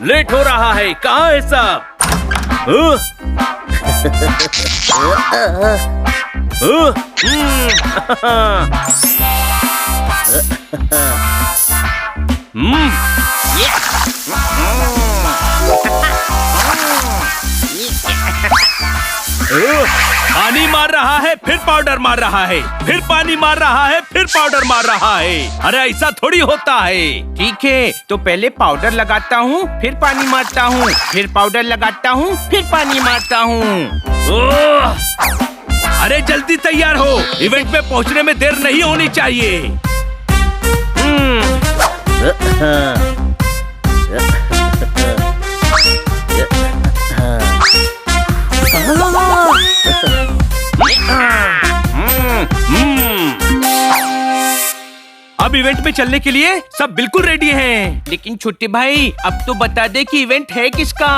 Late हो रहा है, कहाँ है सब? पानी मार रहा है, फिर पाउडर मार रहा है, फिर पानी मार रहा है, फिर पाउडर मार रहा है। अरे ऐसा थोड़ी होता है। ठीक है, तो पहले पाउडर लगाता हूँ, फिर पानी मारता हूँ, फिर पाउडर लगाता हूँ, फिर पानी मारता हूँ। अरे जल्दी तैयार हो, इवेंट में पहुँचने में देर नहीं होनी चाहिए। अब इवेंट में चलने के लिए सब बिल्कुल रेडी हैं। लेकिन छोटे भाई, अब तो बता दे कि इवेंट है किसका?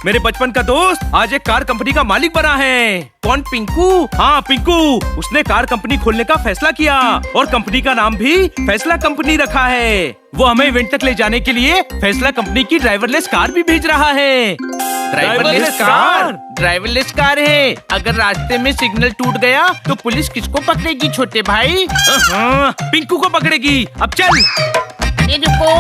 मेरे बचपन का दोस्त आज एक कार कंपनी का मालिक बना है। कौन, पिंकू? हाँ पिंकू, उसने कार कंपनी खोलने का फैसला किया और कंपनी का नाम भी फैसला कंपनी रखा है। वो हमें इवेंट तक ले जाने के लिए फैसला कंपनी की ड्राइवरलेस कार भी भेज रहा है। Driverless car? ड्राइवरलेस कार है। अगर रास्ते में सिग्नल टूट गया तो पुलिस किसको पकड़ेगी छोटे भाई? पिंकू को पकड़ेगी। अब चल। ये रुको।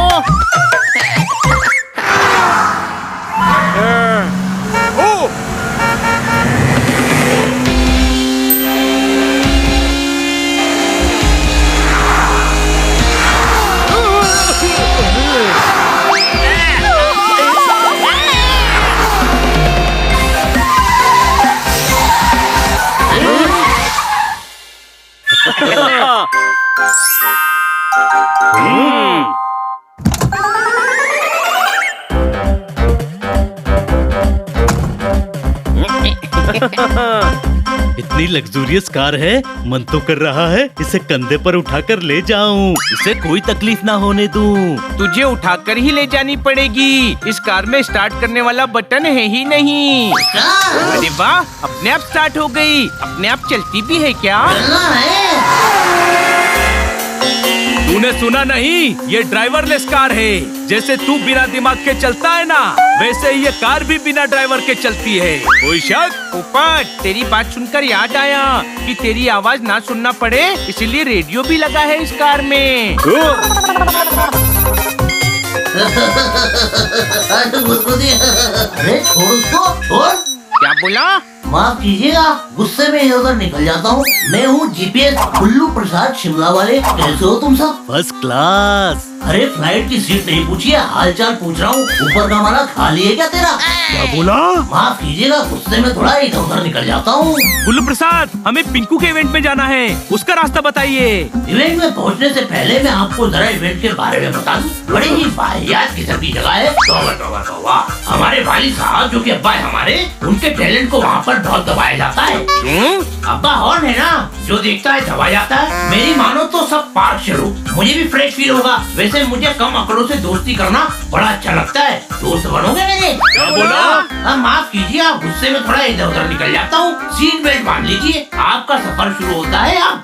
इतनी लग्जूरियस कार है, मन तो कर रहा है इसे कंधे पर उठाकर ले जाऊं, इसे कोई तकलीफ ना होने दूं। तुझे उठाकर ही ले जानी पड़ेगी। इस कार में स्टार्ट करने वाला बटन है ही नहीं। अरे वाह, अपने आप स्टार्ट हो गई। अपने आप चलती भी है क्या? तूने सुना नहीं? ये ड्राइवरलेस कार है। जैसे तू बिना दिमाग के चलता है ना, वैसे ही ये कार भी बिना ड्राइवर के चलती है। कोई शक? पोपट, तेरी बात सुनकर याद आया कि तेरी आवाज ना सुनना पड़े, इसलिए रेडियो भी लगा है इस कार में। अरे छोड़ उसको, छोड़। क्या बोला? माफ कीजिएगा, गुस्से में इधर उधर निकल जाता हूँ। मैं हूँ जीपीएस गुल्लू प्रसाद शिमला वाले। कैसे हो तुम सब? First class. अरे फ्लाइट की सीट नहीं पूछी है, हाल चाल पूछ रहा हूँ। ऊपर का हमारा खाली है क्या तेरा? क्या बोला? माफ कीजिएगा, गुस्से में थोड़ा इधर उधर निकल जाता हूँ। गुल्लू प्रसाद, हमें पिंकू के इवेंट में जाना है, उसका रास्ता बताइए। इवेंट में पहुँचने से पहले मैं आपको जरा इवेंट के बारे में बता दूं। बड़ी ही वाहियात किस्म की जगह है। तौबा तौबा तौबा। हमारे वाली साहब जो कि अब्बा है हमारे, उनके टैलेंट को वहाँ पर बहुत दबाया जाता है। अब्बा हॉर्न है ना, जो देखता है दबा जाता है। मेरी मानो तो सब पार्क चलो, मुझे भी फ्रेश फील होगा। वैसे मुझे कम अकड़ों से दोस्ती करना बड़ा अच्छा लगता है। दोस्त बनोगे मेरे? क्या बोला? अब माफ कीजिए, आप गुस्से में थोड़ा इधर उधर निकल जाता हूँ। सीट बेल्ट बांध लीजिए, आपका सफर शुरू होता है। आप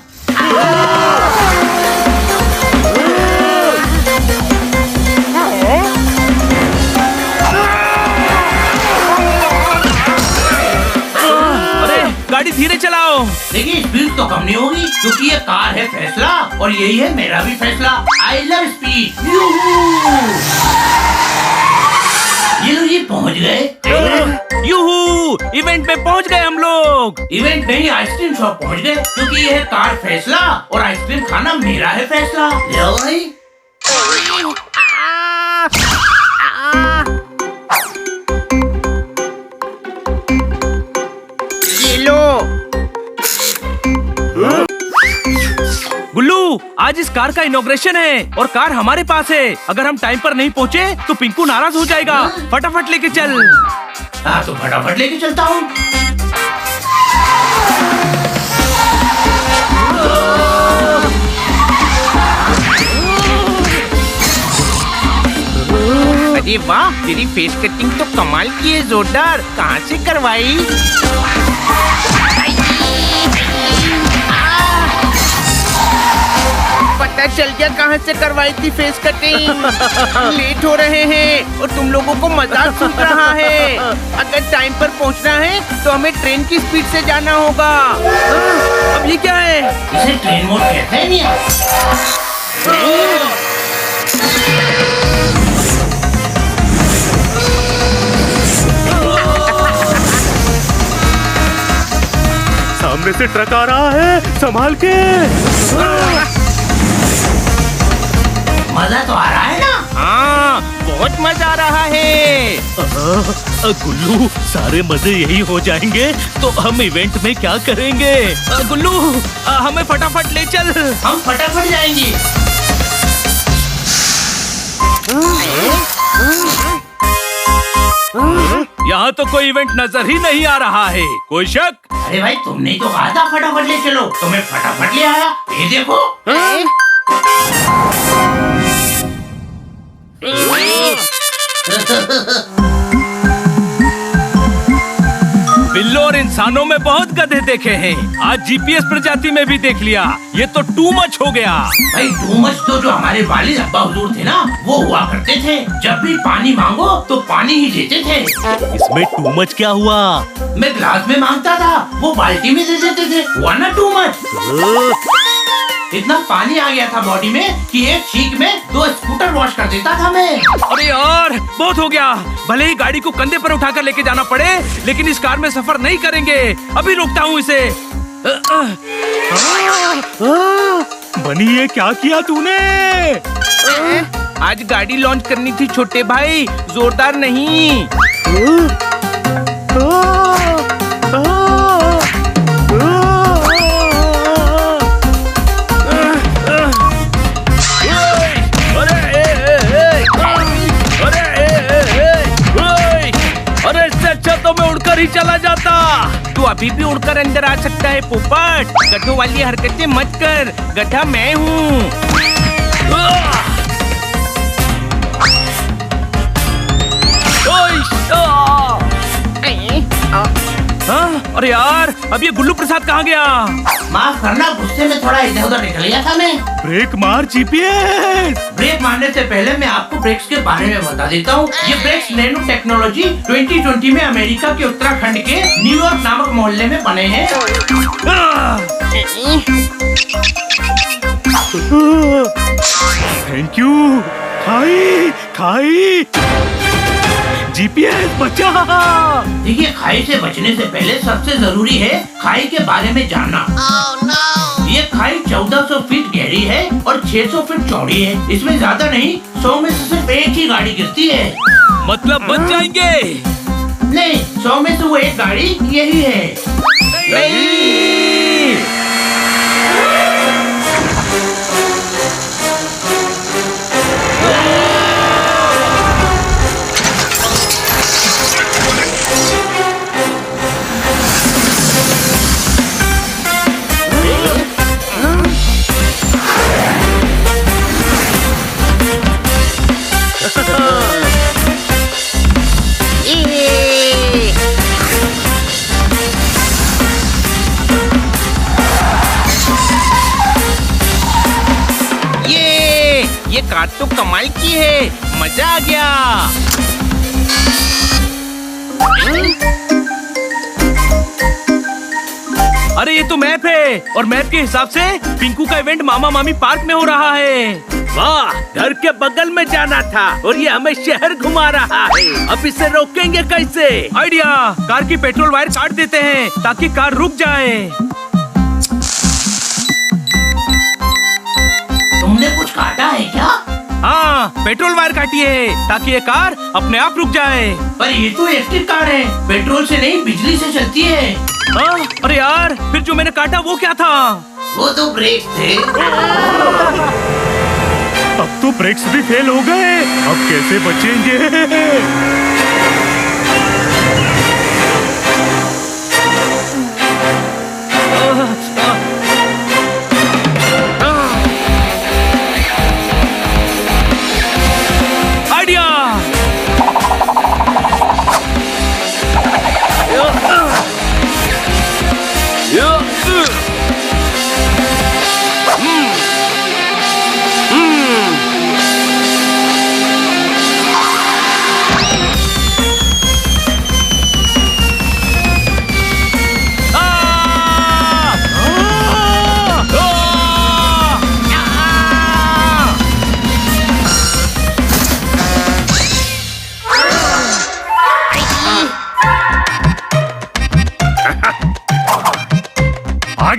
गाड़ी धीरे चलाओ। देखिए, स्पीड तो कम नहीं होगी क्योंकि ये कार है फैसला और यही है मेरा भी फैसला। I love speed. ये लो, ये पहुंच गए। यूहू, इवेंट में पहुंच गए हम लोग। इवेंट नहीं, आइसक्रीम शॉप पहुंच गए क्योंकि ये है कार फैसला और आइसक्रीम खाना मेरा है फैसला। ले आओ भाई। गुल्लू, आज इस कार का इनॉग्रेशन है और कार हमारे पास है। अगर हम टाइम पर नहीं पहुँचे तो पिंकू नाराज हो जाएगा। फटाफट लेके चल। हाँ तो फटाफट लेके चलता हूँ। अरे वाह, तेरी फेस कटिंग तो कमाल की है जोरदार। कहाँ से करवाई? पता चल गया कहाँ से करवाई थी फेस कटिंग। हम लेट हो रहे हैं और तुम लोगों को मजाक सुन रहा है। अगर टाइम पर पहुंचना है तो हमें ट्रेन की स्पीड से जाना होगा। अब ये क्या है? इसे ट्रेन मोड कहते हैं मियां। सामने से ट्रक आ रहा है, संभाल के। मजा तो आ रहा है ना? हाँ, बहुत मजा आ रहा है। गुल्लू, सारे मजे यही हो जाएंगे तो हम इवेंट में क्या करेंगे? गुल्लू, हमें फटाफट ले चल। हम फटाफट जाएंगे। यहाँ तो कोई इवेंट नजर ही नहीं आ रहा है। कोई शक? अरे भाई, तुमने तो कहा था फटाफट ले चलो, तो मैं फटाफट ले आया। ये देखो। बिल्लों और इंसानों में बहुत गधे देखे हैं, आज जीपीएस प्रजाति में भी देख लिया। ये तो टू मच हो गया। भाई टू मच तो जो हमारे वालिद अब्बा हुजूर थे ना, वो हुआ करते थे। जब भी पानी मांगो तो पानी ही देते थे। इसमें टू मच क्या हुआ? मैं ग्लास में मांगता था, वो बाल्टी में दे देते थे। हुआ ना टू मच। इतना पानी आ गया था बॉडी में कि एक छींक में 2 स्कूटर वॉश कर देता था मैं। अरे यार, बहुत हो गया। भले ही गाड़ी को कंधे पर उठाकर लेके जाना पड़े, लेकिन इस कार में सफर नहीं करेंगे। अभी रोकता हूँ इसे। बनी, ये क्या किया तूने? आज गाड़ी लॉन्च करनी थी छोटे भाई, जोरदार नहीं। अरे इससे अच्छा तो मैं उड़कर ही चला जाता। तू अभी भी उड़कर अंदर आ सकता है पोपट। गधों वाली हरकतें मत कर, गधा मैं हूँ। अरे यार, अब ये गुल्लू प्रसाद कहाँ गया? माफ करना, गुस्से में थोड़ा इधर उधर निकल गया था मैं। ब्रेक मार जीपीएस। ब्रेक मारने से पहले मैं आपको ब्रेक्स के बारे में बता देता हूँ। ये ब्रेक्स नैनो टेक्नोलॉजी 2020 में अमेरिका के उत्तराखंड के न्यूयॉर्क नामक मोहल्ले में बने हैं। Thank you. खाई खाई, जीपीएस बचा। देखिए, खाई से बचने से पहले सबसे जरूरी है खाई के बारे में जानना। ये खाई 1400 फीट गहरी है और 600 फीट चौड़ी है। इसमें ज्यादा नहीं, 100 में से सिर्फ एक ही गाड़ी गिरती है। मतलब बच जाएंगे? नहीं, 100 में से वो एक गाड़ी यही है। नहीं। ये कार तो कमाल की है, मजा आ गया। अरे ये तो मैप है, और मैप के हिसाब से पिंकू का इवेंट मामा मामी पार्क में हो रहा है। वाह, घर के बगल में जाना था और ये हमें शहर घुमा रहा है। अब इसे रोकेंगे कैसे? आइडिया, कार की पेट्रोल वायर काट देते हैं ताकि कार रुक जाए। तुमने कुछ काटा है क्या? हाँ, पेट्रोल वायर काटी है ताकि ये कार अपने आप रुक जाए। पर ये तो इलेक्ट्रिक कार है, पेट्रोल से नहीं बिजली से चलती है। हाँ, अरे यार, फिर जो मैंने काटा वो क्या था? वो तो ब्रेक थे। अब तो ब्रेक्स भी फेल हो गए, अब कैसे बचेंगे? आइडिया!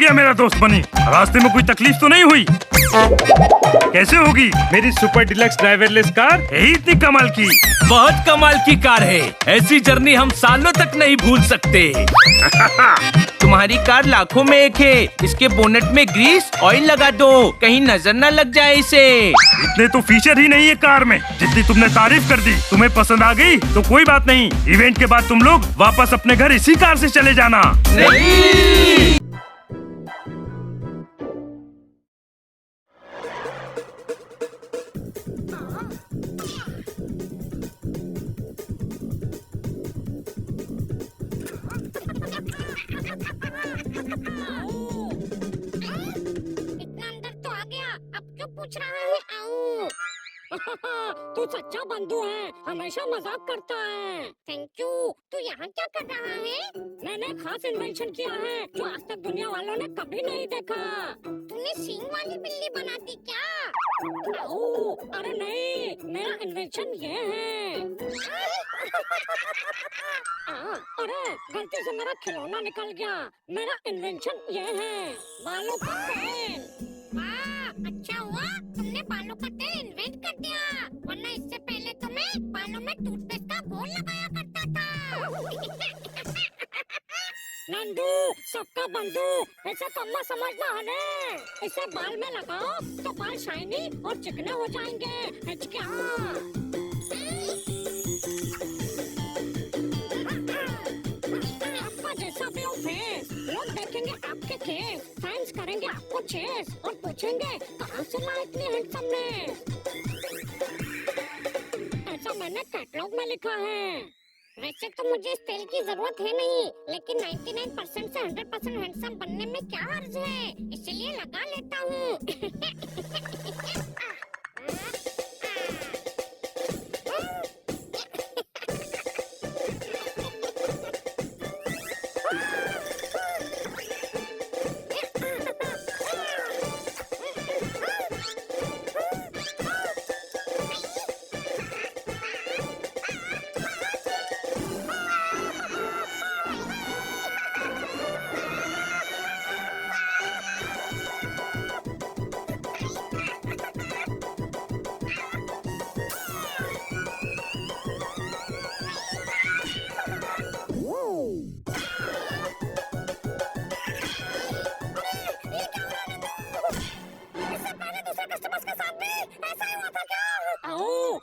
गया मेरा दोस्त बनी। रास्ते में कोई तकलीफ तो नहीं हुई? कैसे होगी मेरी सुपर डिलक्स ड्राइवरलेस कार? यही इतनी कमाल की। बहुत कमाल की कार है। ऐसी जर्नी हम सालों तक नहीं भूल सकते। तुम्हारी कार लाखों में एक है। इसके बोनेट में ग्रीस ऑयल लगा दो, कहीं नजर न लग जाए इसे। इतने तो फीचर ही नहीं है कार में जितनी तुमने तारीफ कर दी। तुम्हें पसंद आ गई तो कोई बात नहीं, इवेंट के बाद तुम लोग वापस अपने घर इसी कार से चले जाना। नहीं। इतना अंदर तो आ गया, अब क्यों पूछ रहा है? आओ। तू सच्चा बंधु है, हमेशा मजाक करता है। Thank you. तू यहाँ क्या कर रहा है? मैंने खास इन्वेंशन किया है जो आज तक दुनिया वालों ने कभी नहीं देखा। तूने सींग वाली बिल्ली बना दी क्या? आओ, अरे नहीं, मेरा इन्वेंशन ये है। अरे गलती से मेरा खिलौना निकल गया। मेरा इन्वेंशन ये है, बालों का तेल। वाह, अच्छा हुआ तुमने बालों का तेल इन्वेंट कर दिया, वरना इससे पहले तो मैं बालों में टूथपेस्ट का घोल लगाया करता था। नंदू, सबका बंधु, ऐसा कम्मा समझना है। इसे बाल में लगाओ तो बाल शाइनी और चिकने हो जाएंगे। आपका जैसा भी हो फेस, लोग देखेंगे आपके केस, फैंस करेंगे आपको चेस और पूछेंगे कहाँ से ला इतनी हैंडसमनेस। ऐसा मैंने कैटलॉग में लिखा है। वैसे तो मुझे इस तेल की जरूरत है नहीं, लेकिन 99% से 100% हैंडसम बनने में क्या अर्ज है, इसलिए लगा लेता हूँ।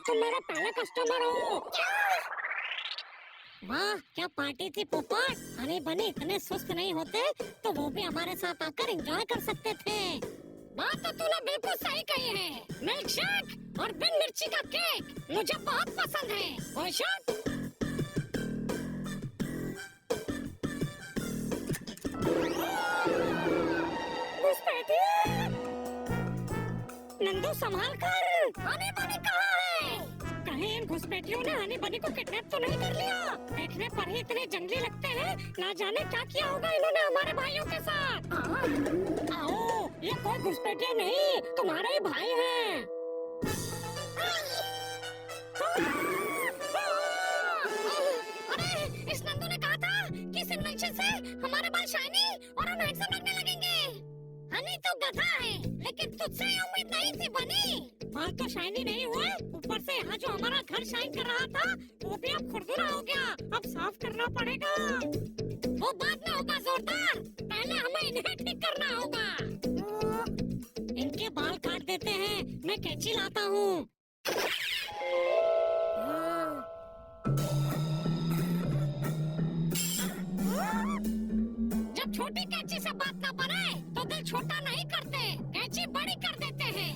तुम मेरे पहले कस्टमर हो। वाह, क्या पार्टी थी पोपट। हनी बनी इतने सुस्त नहीं होते तो वो भी हमारे साथ आकर एंजॉय कर सकते थे। बात तो तूने बिल्कुल सही कही है। मिल्क शेक और बिन मिर्ची का केक मुझे बहुत पसंद है। कोई शक? नंदू संभाल कर, हनी बनी कहाँ है? कहीं इन घुसपैठियों ने हनी बनी को किडनैप तो नहीं कर लिया? देखने पर ही इतने जंगली लगते हैं, ना जाने क्या किया होगा इन्होंने हमारे भाइयों के साथ। आओ, ये कोई घुसपैठिया नहीं, तुम्हारे ही भाई हैं। अरे, इस नंदू ने कहा था कि इस इन्वेंशन से हमारे बाल शाइनी और हम हैंडसम लगने लगेंगे। हनी तो गधा है, लेकिन तुझसे ये उम्मीद नहीं थी बनी। बाल तो शाइनी नहीं हुए, ऊपर से यहाँ जो हमारा घर शाइन कर रहा था वो भी अब खुरदुरा हो गया। अब साफ करना पड़ेगा। वो बाद में होगा जोरदार, पहले हमें इन्हें ठीक करना होगा। इनके बाल काट देते हैं, मैं कैंची लाता हूँ। जब छोटी कैंची से बात ना बने तो दिल छोटा नहीं करते, कैंची बड़ी कर देते हैं।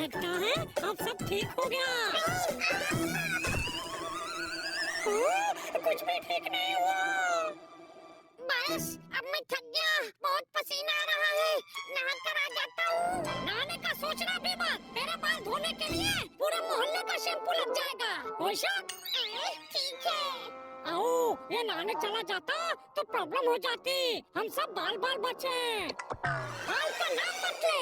लगता है अब सब ठीक हो गया। कुछ भी ठीक नहीं हुआ। बस अब मैं थक गया, बहुत पसीना आ रहा है, नहा कर आ जाता हूँ। नहाने का सोचना भी मत, तेरे मोशन? ठीक है। आओ, ये नहाने चला जाता तो प्रॉब्लम हो जाती। हम सब बाल बाल बचे। बाल का नाम बदले।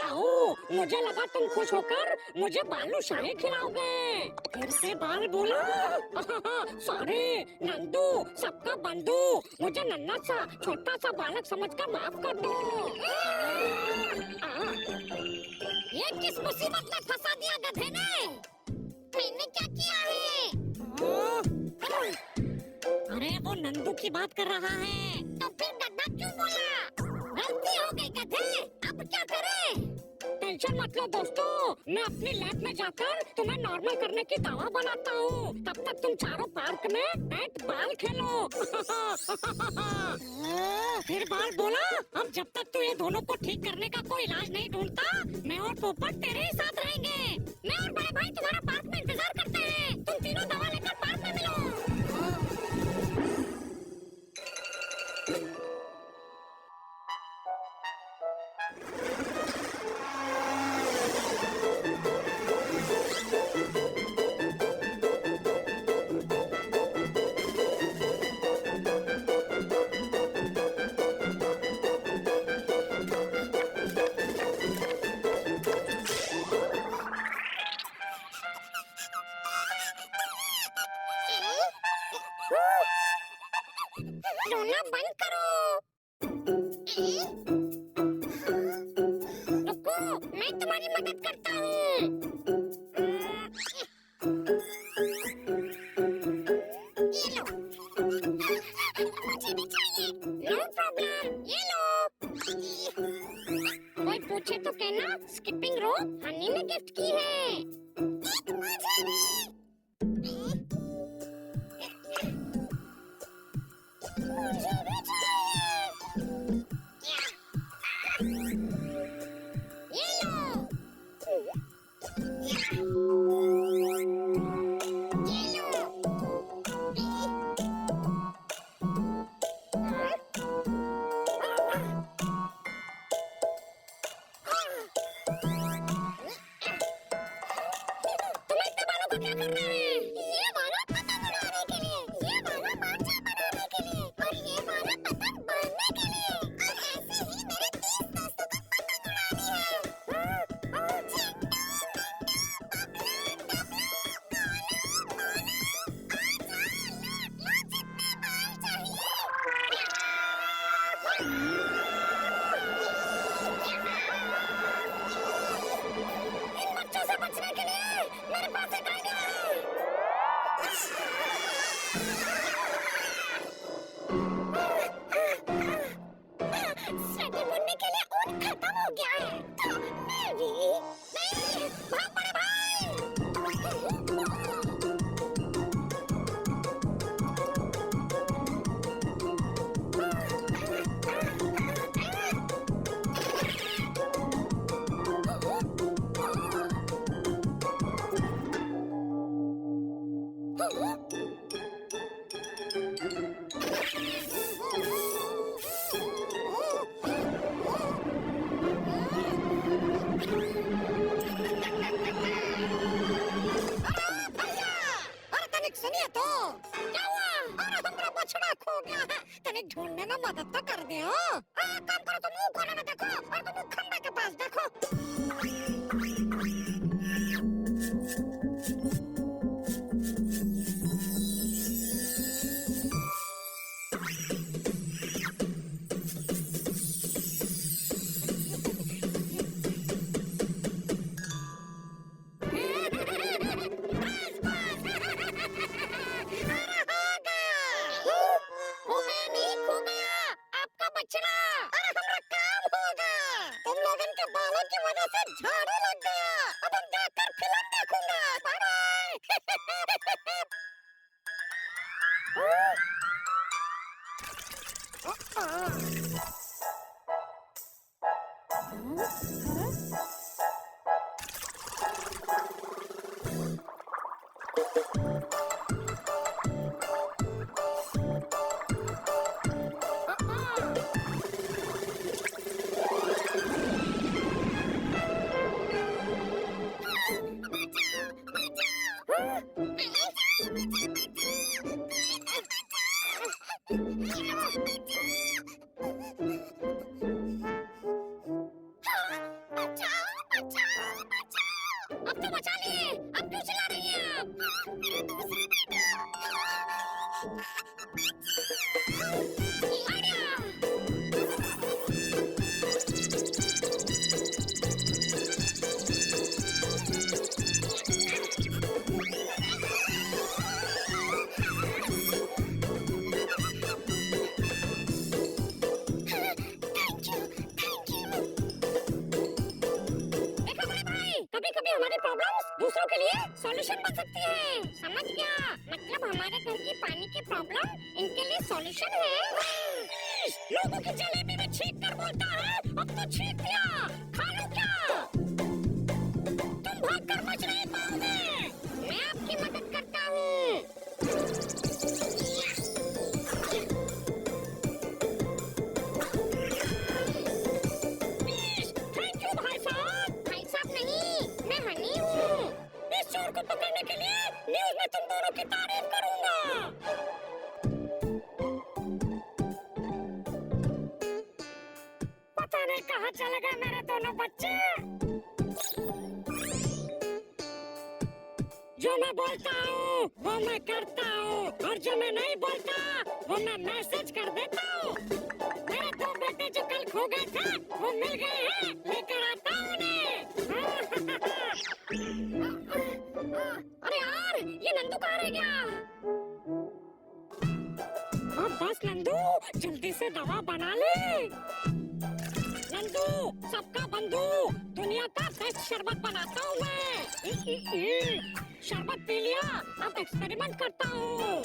आओ, मुझे लगा तुम खुश होकर मुझे बालूशाही खिलाओगे। फिर से बाल बोलो। सॉरी नंदू, सबका बंधु। मुझे नन्हा सा छोटा सा बालक समझकर माफ कर दो। ये किस मुसीबत में फंसा दिया गधे ने? मैंने क्या किया है? अरे वो नंदू की बात कर रहा है। तो फिर गधा क्यों बोला? गलती हो गई गधे, अब क्या करें? टेंशन मत लो दोस्तों, मैं अपनी लैब में जाकर तुम्हें नॉर्मल करने की दवा बनाता हूँ। तब तक तुम चारों पार्क में बैट बॉल खेलो। फिर बाल बोला, अब जब तक तू ये दोनों को ठीक करने का कोई इलाज नहीं ढूंढता, मैं और पोपट तेरे ही साथ रहेंगे। मैं और बड़े भाई तुम्हारा पार्क में इंतजार करते हैं। तुम तीनों दवा लेकर पार्क में मिलो। रोना बंद करो। रुको, मैं तुम्हारी मदद करता हूँ। ये लो। मुझे भी चाहिए। नो प्रॉब्लम, ये लो। कोई पूछे तो कहना स्किपिंग रोप हनी ने गिफ्ट की है। एक मुझे भी। मुझे भी चाहिए। ये लो। ये लो। तुम्हें इतने बालों को क्या करना है? ये वाला पतंग उड़ाने के लिए, ये वाला माचा बनाने के लिए, और ये वाला पतंग बांधने के लिए। और ऐसे ही मेरे 30 दोस्तों को पतंग उड़ानी है। ओ चिंटू, नन्नू, बबलू, डबलू, गोलू, गोलू, आजा, लूट लो जितने बाल चाहिए। इन बच्चों से बचने के लिए मेरे पास एक आइडिया है। स्वेटर बुनने के लिए ऊन खत्म हो गया है, तो मैं भी नहीं, भाग बड़े भाई। सुनिए तो क्या हुआ? अरे हमारा बछड़ा खो गया है। तनिक ढूंढने में मदद तो कर दो। काम करो, तुम मुंह खोले ना देखो, और तुम खंबे के पास देखो। बछड़ा, अरे हमरा काम सॉल्यूशन बन सकती है। समझ गया, मतलब हमारे घर की पानी की प्रॉब्लम इनके लिए सॉल्यूशन है। लोगों की जलेबी में छींक कर बोलता है, अब तो छींक दिया, खा लो क्या? तुम भाग कर बच नहीं पाओगे, मैं आपकी मदद करता हूँ। थैंक यू भाई साहब। भाई साहब नहीं, मैं हनी हूँ। इस चोर को पकड़ने के लिए न्यूज़ में तुम दोनों की तारीफ करूँगा। पता नहीं कहाँ चले गए मेरे दोनों बच्चे। जो मैं बोलता हूँ वो मैं करता हूँ, और जो मैं नहीं बोलता वो मैं मैसेज कर देता हूँ। मेरे दो बेटे जो कल खो गए थे वो मिल गए हैं, लेकर आता हूँ उन्हें। अरे यार, ये नंदू कहाँ रह गया? अब बस नंदू, जल्दी से दवा बना ले। नंदू, सबका बंधु, दुनिया का बेस्ट शरबत बनाता हूँ मैं। शरबत पी लिया, अब एक्सपेरिमेंट करता हूँ।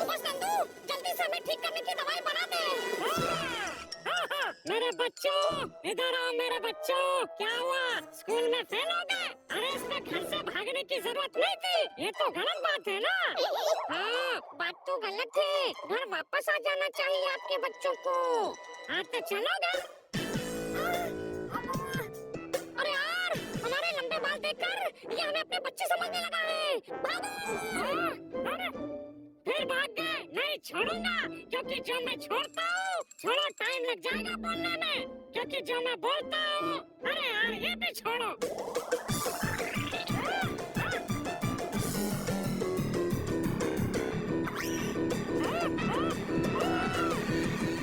बस नंदू, जल्दी से हमें ठीक करने की दवाई बना दे। मेरे बच्चों, इधर आओ मेरे बच्चों। क्या हुआ, स्कूल में फेल हो गए? अरे इसमें घर से भागने की जरूरत नहीं थी, ये तो गलत बात है ना। हाँ, बात तो गलत है, घर वापस आ जाना चाहिए आपके बच्चों को। हाँ तो चलोगे? अरे यार, हमारे लंबे बाल देखकर ये हमें अपने बच्चे समझने लगा है। भागो! फिर भाग गए? नहीं छोड़ूंगा, क्योंकि जो मैं छोड़ता हूँ थोड़ा टाइम लग जाएगा बोलने में, क्योंकि जो मैं बोलता हूँ। अरे यार, ये भी छोड़ो।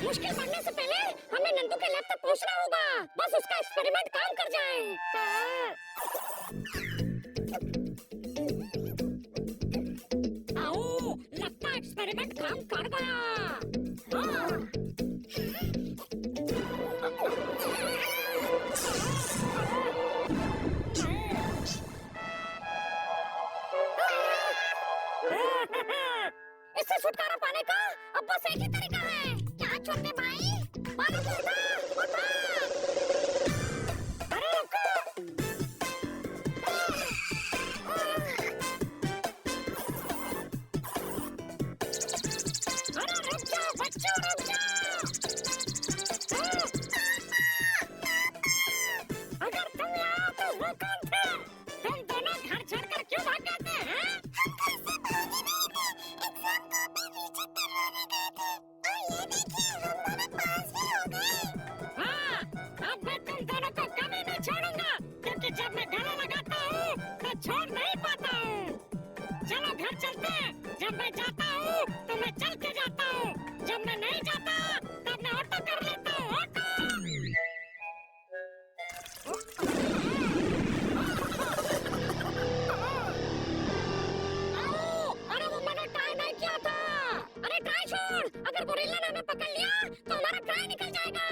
मुश्किल बढ़ने से पहले हमें नंदू के लैब तक पहुँचना होगा, बस उसका एक्सपेरिमेंट काम कर जाए। आओ, लगता है एक्सपेरिमेंट काम कर गया। इससे छुटकारा पाने का अब बस एक ही तरीका है। क्या छोटे भाई, पानी को उठा। अरे रुको। अरे रुक जाओ बच्चों, रुक जाओ। अगर तुम यहाँ तो वो कौन थे? तुम दोनों घर छोड़कर क्यों भाग गए थे? हाँ, अब मैं तुम दोनों को कभी नहीं छोड़ूंगा, क्योंकि जब मैं गला लगाता हूँ तो छोड़ नहीं पाता हूँ। चलो घर चलते हैं। जब मैं जाता हूँ तो मैं चल के जाता हूँ, जब मैं नहीं जाता तब मैं ऑटो कर लेता हूँ। ऑटो। अरे वो मैंने ट्राई नहीं किया था। अरे ट्राई छोड़, अगर गोरिल्ला ने हमें पकड़ लिया तो हमारा ट्राई निकल जाएगा।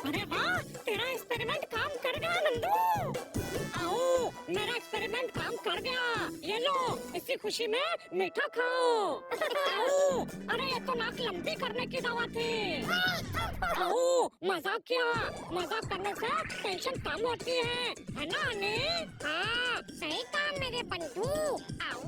अरे वाह, तेरा एक्सपेरिमेंट काम कर गया नंदू। आओ, मेरा एक्सपेरिमेंट काम कर गया। ये लो, इसी इसी खुशी में मीठा खाओ। आओ, अरे ये तो नाक लंबी करने की दवा थी। आओ, मजाक किया। मजाक करने से टेंशन कम होती है ना अने? हाँ, सही कहा मेरे बंधु। आओ।